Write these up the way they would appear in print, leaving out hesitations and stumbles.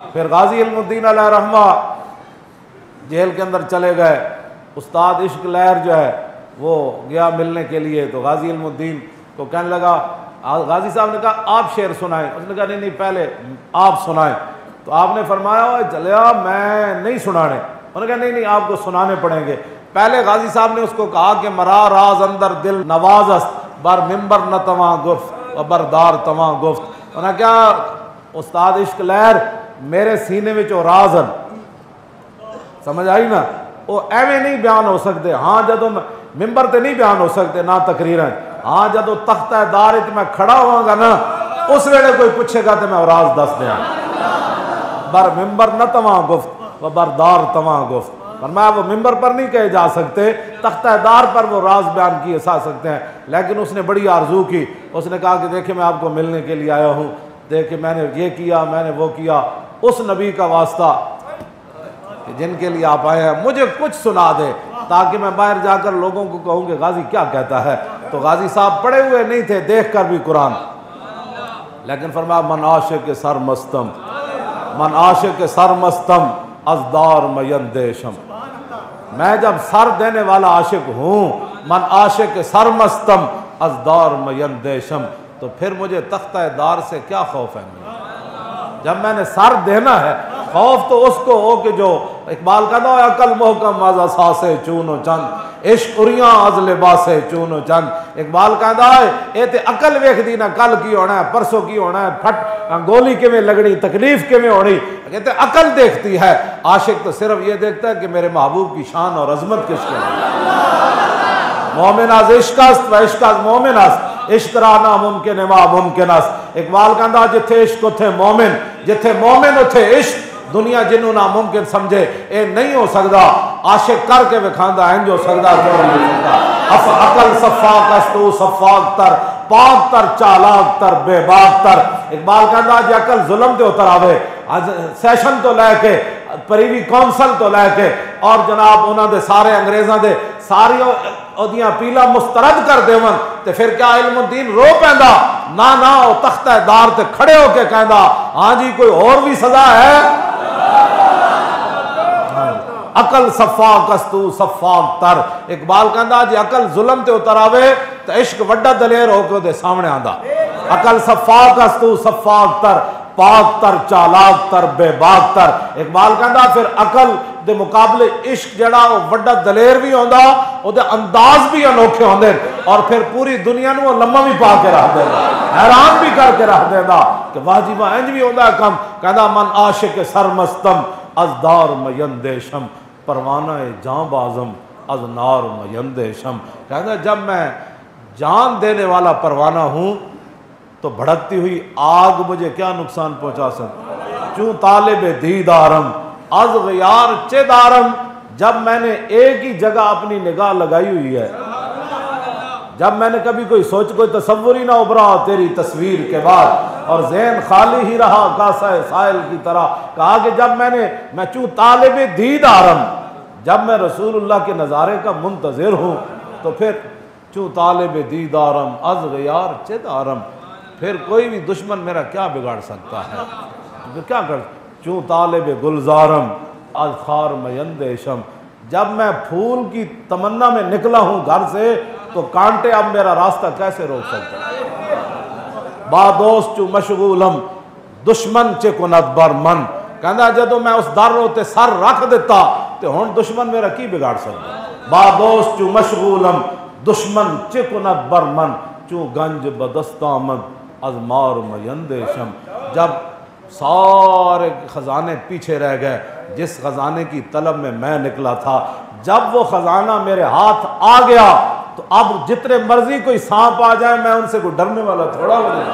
फिर गाजी इल्मुद्दीन अलैह रहमा जेल के अंदर चले गए। उस्ताद इश्क लहर जो है वो गया मिलने के लिए, तो गाजी इल्मुद्दीन को कहने लगा, गाजी साहब ने कहा आप शेर सुनाएं। उसने कहा नहीं पहले आप सुनाएं। तो आपने फरमाया चलिया मैं नहीं सुनाने। उन्होंने कहा नहीं आपको सुनाने पड़ेंगे। पहले गाजी साहब ने उसको कहा कि मरा राज अंदर दिल नवाजस बर मिंबर न तवा गुफ्त व बरदार तवा गुफ्त। उन्हें क्या उस्ताद इश्क लहर मेरे सीने में जो राजन समझ आई ना, वो एवं नहीं बयान हो सकते। हाँ जदों मिंबर ते नहीं बयान हो सकते ना तकरीर। हाँ जदों तख्ता दार मैं खड़ा होवांगा ना, उस वेले कोई पूछेगा तो मैं राज दस दिया। बर मिंबर न तवा गुफ्त व बरदार तवा गुफ्त। फरमाया वो मिंबर पर नहीं कहे जा सकते, तख्ता दार पर वो राज बयान किए जा सकते हैं। लेकिन उसने बड़ी आरजू की। उसने कहा कि देखिए मैं आपको मिलने के लिए आया हूँ, देखिए मैंने ये किया मैंने वो किया। उस नबी का वास्ता कि जिनके लिए आप आए हैं मुझे कुछ सुना दे, ताकि मैं बाहर जाकर लोगों को कहूँ कि गाजी क्या कहता है। तो गाजी साहब पढ़े हुए नहीं थे, देख कर भी कुरान, लेकिन फरमाया मन आशिक के सर मस्तम, मन आशिक के सर मस्तम अजदार मयंदेशम। मैं जब सर देने वाला आशिक हूँ, मन आशिक के सर मस्तम अजदार मयंदेशम, तो फिर मुझे तख्ता दार से क्या खौफ है। जब मैंने सर देना है, खौफ तो उसको हो कि जो इकबाल कहता है अकल मोहकम आजा सासे चूनो चंद इश्क उरिया अज लिबासे चूनो चंद। इकबाल कहता है ये ते अकल वेखदी ना कल की होना है परसों की होना है, फट गोली किवें लगनी तकलीफ किवें होनी, कहते अकल देखती है। आशिक तो सिर्फ ये देखता है कि मेरे महबूब की शान और अजमत किसके है। मोमिन आज इश्कस्त व इश्कस्त मोमिन अस इश्क राना मुमकिन मा मुमकिन अस। इकबाल कहता जिथे इश्क उथे मोमिन, जिथे मोमिन उथे इश्क। दुनिया जिन्हों नामुमकिन समझे ये नहीं हो सकता, आशिक करके विखांदा इंज हो सकता क्यों नहीं सकता। अकल सफाक अस्तु सफाक तर पाक तर चालाक तर बेबाक तर। इकबाल कहता जी अकल जुल्म ते उतर आवे, सैशन तो लैके प्रीवी कौंसल तो लैके और जनाब उन्होंने सारे अंग्रेजों के सारी ओदियां अपीलां मुस्तरद कर देवन, तो फिर क्या इल्मुद्दीन रो पैंदा ना ना वो तख्ता दार ते खड़े होके कहता हाँ जी कोई और भी सजा है। अकल सफाक अस्तु सफाक तर। इकबाल कहता जी अकल जुल्म ते उतर आवे तो इश्क वड्डा दलेर होके उहदे सामने आंदा। अकल सफाक अस्तु सफाक तर पाक तर चालाक तर बेबाक तर। इकबाल कहता फिर अकल दे मुकाबले इश्क जड़ा वो वड्डा दलेर भी होंदा, उहदे अंदाज भी अनोखे होंदे और फिर पूरी दुनिया नूं लम्मा भी पा के रख देंदा, हैरान भी करके रख देंदा कि वाह जी वाह इंज भी होंदा कम। कहता मन आशिक सरमस्तम अजदार मयंदेशम परवाना जां बाजम अजनार मयंदेशम। कहता जब मैं जान देने वाला परवाना हूँ तो भड़कती हुई आग मुझे क्या नुकसान पहुंचा सकती। चूं तालिब दीदारम अज गयार चेदारम। जब मैंने एक ही जगह अपनी निगाह लगाई हुई है, जब मैंने कभी कोई सोच कोई तस्वुर ही ना उभरा तेरी तस्वीर के बाद और जहन खाली ही रहा कासा साइल की तरह। कहा कि जब मैं चूं तालिब दीदारम, जब मैं रसूलुल्लाह के नज़ारे का मुंतज़िर हूँ तो फिर चूं तालिब दीदारम अज गयार चेदारम, फिर कोई भी दुश्मन मेरा क्या बिगाड़ सकता है। तो क्या कर चूं तालिब गुलजारम अज खार मयंदेशम। जब मैं फूल की तमन्ना में निकला हूँ घर से तो कांटे अब मेरा रास्ता कैसे रोक सकते। बादोस्त चू मशगूलम दुश्मन चे कुनत बर मन। कहना जदों मैं उस दर उत्ते सर रख दिता तो हुण दुश्मन मेरा की बिगाड़ सकता। बादोस्त चू मशगूलम दुश्मन चे कुनत बर मन चू गंज बदस्तामद अजमार मयंदेशम। जब सारे खजाने पीछे रह गए, जिस खजाने की तलब में मैं निकला था, जब वो खजाना मेरे हाथ आ गया तो अब जितने मर्जी कोई सांप आ जाए मैं उनसे कोई डरने वाला थोड़ा हो जाए।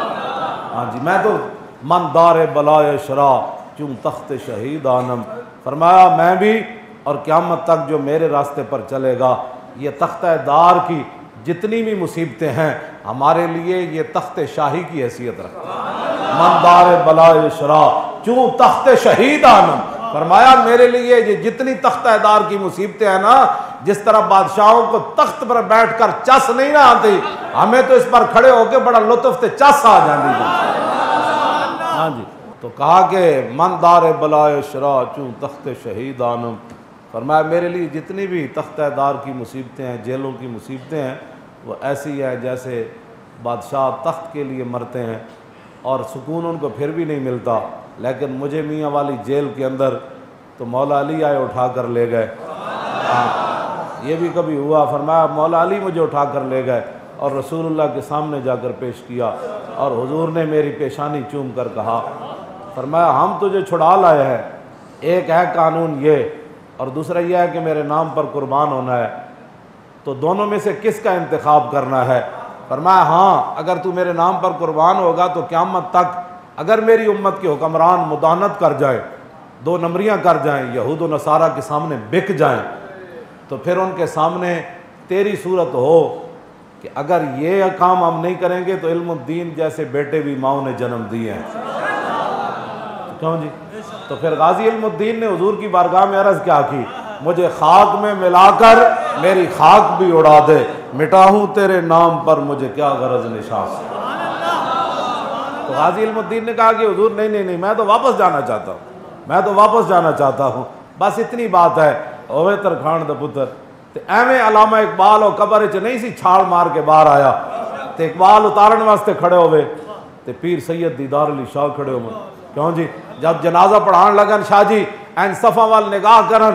हाँ जी मैं तो मनदार बलाए शरा चूं तख्त शहीद आनम। फरमाया मैं भी और क़यामत तक जो मेरे रास्ते पर चलेगा, ये तख्ता दार की जितनी भी मुसीबतें हैं हमारे लिए ये तख्त शाही की हैसियत रखता है। मनदार बलाए शरा चूं तख्त शहीद आनम। फरमाया मेरे लिए ये जितनी तख्तादार की मुसीबतें हैं ना, जिस तरह बादशाहों को तख्त पर बैठकर चस नहीं ना आती, हमें तो इस पर खड़े होकर बड़ा लुत्फ ते चस आ जाती। हाँ जी तो कहा कि मन दार बलाए शरा चूँ तख्त शहीद आनम। फरमाया मेरे लिए जितनी भी तख्त दार की मुसीबतें हैं, जेलों की मुसीबतें हैं, वो ऐसी है जैसे बादशाह तख्त के लिए मरते हैं और सुकून उनको फिर भी नहीं मिलता, लेकिन मुझे मियाँ वाली जेल के अंदर तो मौला अली आए उठा कर ले गए। ये भी कभी हुआ, फरमाया मौला अली मुझे उठा कर ले गए और रसूलुल्लाह के सामने जाकर पेश किया और हुजूर ने मेरी पेशानी चूम कर कहा, फरमाया हम तुझे छुड़ा लाए हैं, एक है कानून ये और दूसरा यह है कि मेरे नाम पर कुर्बान होना है, तो दोनों में से किसका इंतखाब करना है? फरमाया हाँ, अगर तू मेरे नाम पर कुर्बान होगा तो क़यामत तक अगर मेरी उम्मत के हुक्मरान मुदानत कर जाए, दो नंबरियाँ कर जाएँ, यहूद व नसारा के सामने बिक जाएँ, तो फिर उनके सामने तेरी सूरत हो कि अगर ये काम हम नहीं करेंगे तो इल्मुद्दीन जैसे बेटे भी माओ ने जन्म दिए हैं। क्यों जी? तो फिर गाजी इल्मुद्दीन ने हुजूर की बारगाह में अर्ज़ क्या की, मुझे खाक में मिलाकर मेरी खाक भी उड़ा दे, मिटाहूँ तेरे नाम पर मुझे क्या गरज निशान। तो गाजी इल्मुद्दीन ने कहा कि हुजूर नहीं नहीं नहीं, मैं तो वापस जाना चाहता हूँ, मैं तो वापस जाना चाहता हूँ, बस इतनी बात है। ओवे तरखान द पुत्र ते एवें अलामा इकबाल और कबर च नहीं सी छाल मार के बाहर आया, तो इकबाल उतारने वास्ते खड़े होवे ते पीर सैयद दीदार अली शाह खड़े हो। क्यों जी? जब जनाजा पढ़ान लगन शाह जी एन सफ़ा वाल निगाह करन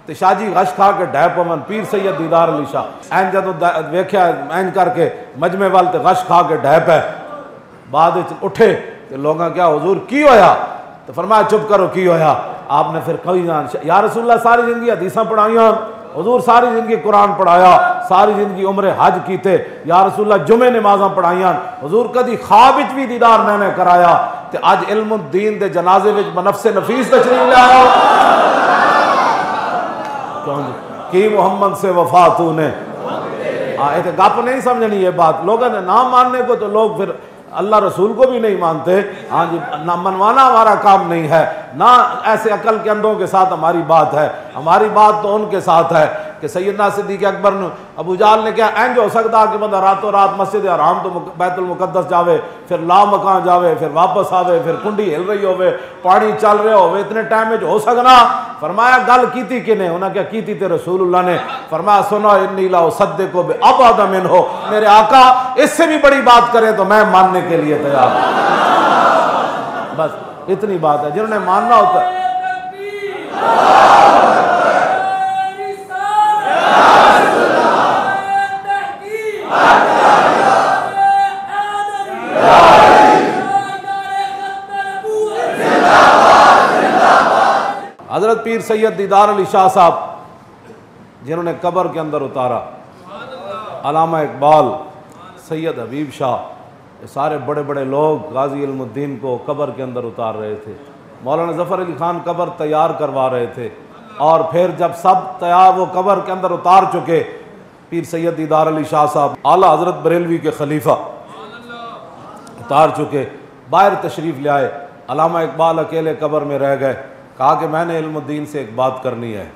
तो शाह जी गश खा के डै पवन, पीर सैयद दीदार अली शाह एन जदों वेख्या एन करके मजमे वाल ते गश खा के डै पै, बाद उठे तो लोग क्या हुजूर की होया? तो फरमाया चुप करो की होया? आपने फिर कही जान या रसूलुल्लाह सारी जिंदगी हदीसां पढ़ाइयां, हुजूर सारी जिंदगी कुरान पढ़ाया, सारी जिंदगी उम्रे हज कीते, या रसूलुल्लाह जुमे नमाज़ां पढ़ाइयां, हुजूर कदी ख्वाब विच भी दीदार मैंने कराया, ते अज इल्मुद्दीन दे जनाजे विच बनफ्से नफीस तशरीफ ले आया। क्यों जी? की मोहम्मद से वफा तूने। हाँ, ये गप नहीं समझनी ये बात, लोगों ने नाम मानने को तो लोग फिर अल्लाह रसूल को भी नहीं मानते। हाँ जी, ना मनवाना हमारा काम नहीं है, ना ऐसे अकल के अंधों के साथ हमारी बात है। हमारी बात तो उनके साथ है कि सैयदना सिद्दीक़ अकबर ने अबू जाल ने क्या इंज हो सकता कि बंदा रातों रात मस्जिद हराम तो बैतुल मुकद्दस जावे, फिर ला मकान जावे, फिर वापस आवे, फिर कुंडी हिल रही होवे, पानी चल रहे होवे, इतने टाइम में हो सकना? फरमाया गल कीती किने? उन्हें क्या कीती थे रसूलुल्लाह ने? फरमाया सुनो इन्नी ला उसद्दिक़ु बि अबअद मिन्हु, मेरे आका इससे भी बड़ी बात करें तो मैं मानने के लिए तैयार हूं। बस इतनी बात है, जिन्होंने मानना होता है। हजरत पीर सैयद दीदार अली शाह साहब जिन्होंने कब्र के अंदर उतारा, अलामा इकबाल, सैयद हबीब शाह, ये सारे बड़े बड़े लोग गाजी इल्मुद्दीन को कब्र के अंदर उतार रहे थे। मौलाना ज़फ़र अली ख़ान कब्र तैयार करवा रहे थे और फिर जब सब तैयार वो कब्र के अंदर उतार चुके, पीर सैयद दीदार अली शाह साहब आला हज़रत बरेलवी के खलीफा उतार चुके, बाहर तशरीफ़ ले आए। अलामा इकबाल अकेले कब्र में रह गए, कहा कि मैंने इल्मुद्दीन से एक बात करनी है,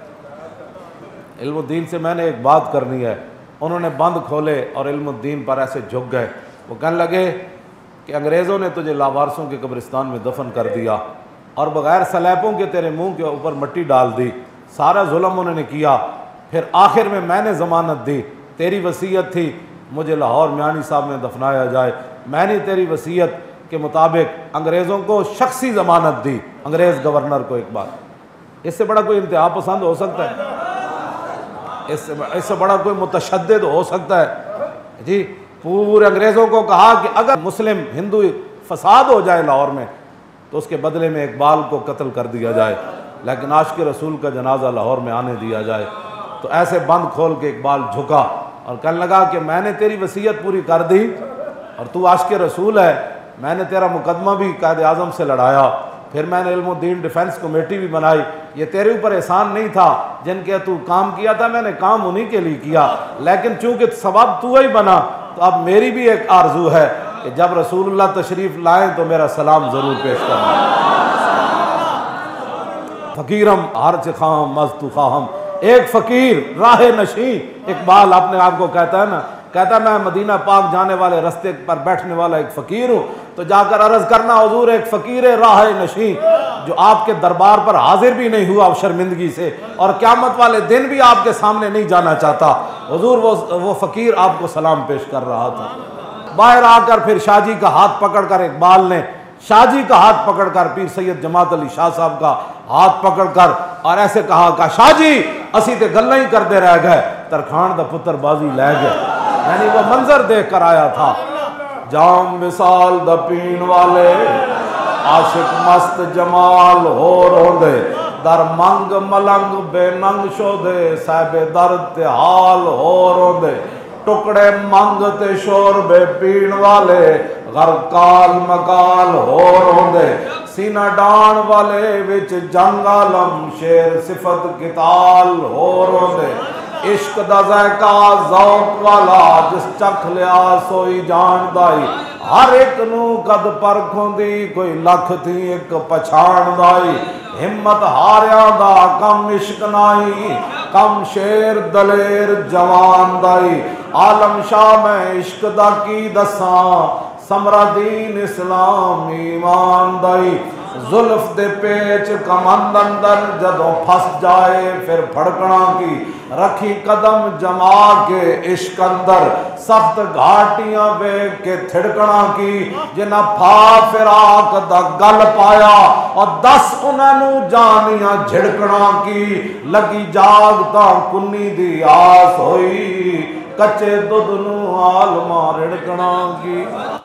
इल्मुद्दीन से मैंने एक बात करनी है। उन्होंने बंद खोले और इल्मुद्दीन पर ऐसे झुक गए। वो कहने लगे कि अंग्रेज़ों ने तुझे लावारसों के कब्रिस्तान में दफन कर दिया और बग़ैर सलैपों के तेरे मुंह के ऊपर मिट्टी डाल दी, सारा जुल्म उन्होंने किया, फिर आखिर में मैंने ज़मानत दी। तेरी वसीयत थी मुझे लाहौर मियानी साहब में दफनाया जाए, मैंने तेरी वसीयत के मुताबिक अंग्रेज़ों को शख्सी ज़मानत दी, अंग्रेज़ गवर्नर को। एक बात, इससे बड़ा कोई इंतहा पसंद हो सकता है? इससे बड़ा कोई मुतशद्दिद हो सकता है जी? पूरे अंग्रेज़ों को कहा कि अगर मुस्लिम हिंदू फसाद हो जाए लाहौर में तो उसके बदले में इकबाल को कत्ल कर दिया जाए, लेकिन आशिक़ रसूल का जनाजा लाहौर में आने दिया जाए। तो ऐसे बंद खोल के इकबाल झुका और कहने लगा कि मैंने तेरी वसीयत पूरी कर दी और तू आशिक़ रसूल है, मैंने तेरा मुकदमा भी कायद आज़म से लड़ाया, फिर मैंने इल्मुद्दीन डिफेंस कमेटी भी बनाई। ये तेरे ऊपर एहसान नहीं था, जिनके तू काम किया था मैंने काम उन्हीं के लिए किया, लेकिन चूंकि सबब तू ही बना तो अब मेरी भी एक आरजू है कि जब रसूलुल्लाह तशरीफ लाएं तो मेरा सलाम जरूर पेश करना। फकीरम हर्च खाम मस्तु खाम, एक फकीर राह नशी, इकबाल अपने आप को कहता है ना कहता मैं मदीना पाक जाने वाले रास्ते पर बैठने वाला एक फ़कीर हूँ, तो जाकर अर्ज़ करना हुजूर एक फ़कीर राह नशीं जो आपके दरबार पर हाजिर भी नहीं हुआ शर्मिंदगी से और क़यामत वाले दिन भी आपके सामने नहीं जाना चाहता। हुजूर वो फ़कीर आपको सलाम पेश कर रहा था। बाहर आकर फिर शाहजी का हाथ पकड़कर इकबाल ने शाहजी का हाथ पकड़कर पीर सैयद जमात अली शाह साहब का हाथ पकड़कर और ऐसे कहा शाहजी असी ते गल्लां ही करते रह गए, तरखान दा पुत्र बाजी लै गए। यानी वो मंजर देख कर आया था। जाम विसाल द पीन वाले आशिक मस्त जमाल हो रोंदे दर मंग मलंग बेनंग शोदे साहिबे दर्द ते हाल हो रोंदे टुकड़े मंग ते शोर बे पीण वाले घर काल मकाल हो रोंदे सीना डाण वाले विच जंग आलम शेर सिफत किताल हो रोंदे इश्क दा ज़ायका ज़ौक़ वाला जिस चख लिया सोई जानदाई हर एक नू कद परखोंदी कोई लख थी एक पछाणदाई हिम्मत हारिया दा कम इश्क नाई कम शेर दलेर जवान दाई आलम शाह मैं इश्क दा की दसां समरा दीन इस्लाम ईमान दाई जुल्फ दे पेच कमंद अंदर जदों फस जाए फिर फड़कना की रखी कदम जमा के इश्क अंदर सख्त घाटियां वेख के थिड़कना की जिन्ना फा फिराक दा गल पाया और 10 उन्होंने जानिया झिड़कना की लगी जाग तां कुन्नी दी आस होई कच्चे दुध नू आलमा रिड़कना की।